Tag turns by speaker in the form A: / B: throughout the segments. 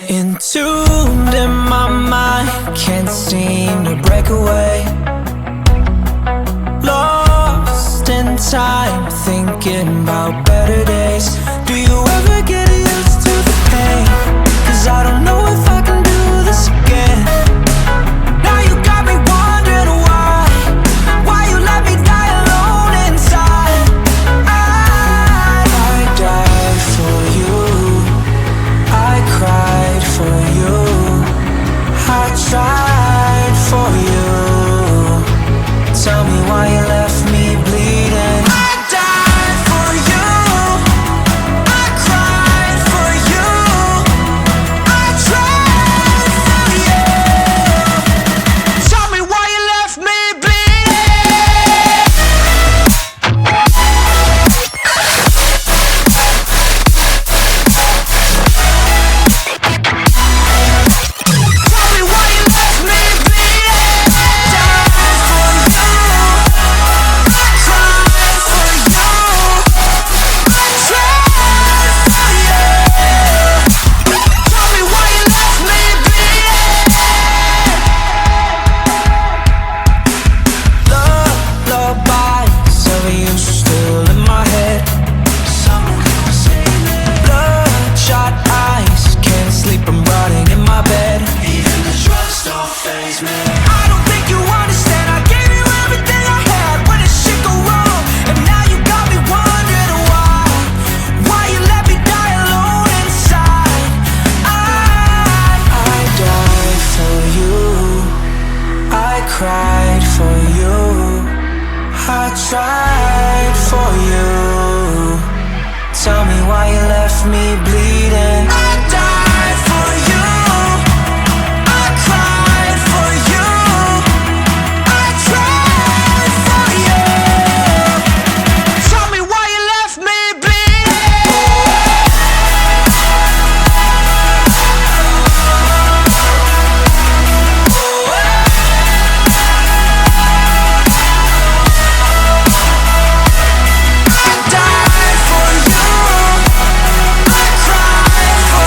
A: Entombed in my mind, can't seem to break away. Lost in time, thinking about better days. Do you ever get used to the pain? 'Cause I don't know if I can do this again. Now you got me wondering why you let me die alone inside. I died for you, I cried for you, I tried for you. Tell me why you left me bleeding. I died for you, I cried for you, I tried for you. Tell me why you left me bleeding. Tell me why you left me bleeding. Died for you, I cried for you, I tried for you. Tell me why you left me bleeding. Lullabies of you still in my head. Bloodshot eyes, can't sleep, I'm rotting in my bed. Even the drugs don't faze me. I don't think you understand, I gave you everything I had. When did shit go wrong? And now you got me wondering why you let me die alone inside. I died for you, I cried for you, I tried for you. Tell me why you left me bleeding. I died for you, I cried for you, I tried for you. Tell me why you left me bleeding. I died for you, I cried for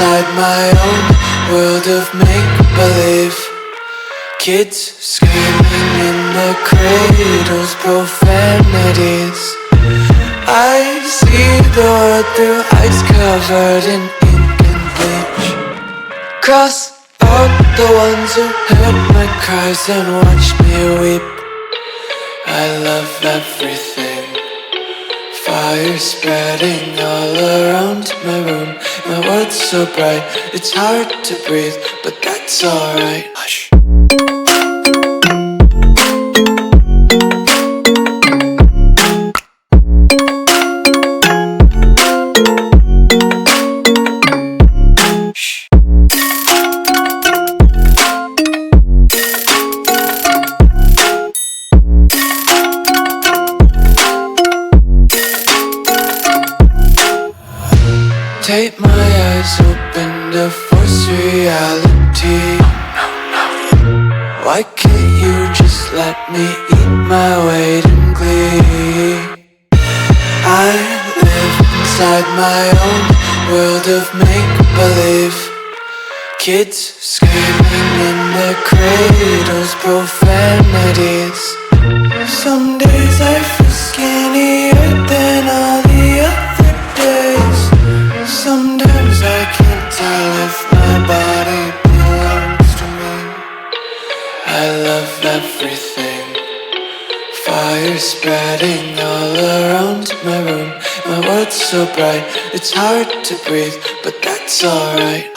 A: inside my own world of make-believe. Kids screaming in their cradles, profanities. I see the world through ice covered in ink and bleach. Cross out the ones who heard my cries and watched me weep. I love everything. Fire spreading all around my room. My world's so bright, it's hard to breathe, but that's alright. Hush. Tape my eyes open to force reality. Why can't you just let me eat my weight in glee? I live inside my own world of make-believe. Kids screaming in their cradles, profanities. Some days I feel skinnier than all the other days. Sometimes I can't tell if my body belongs to me. I love everything. Fire spreading all around my room. My world's so bright, it's hard to breathe, but that's alright.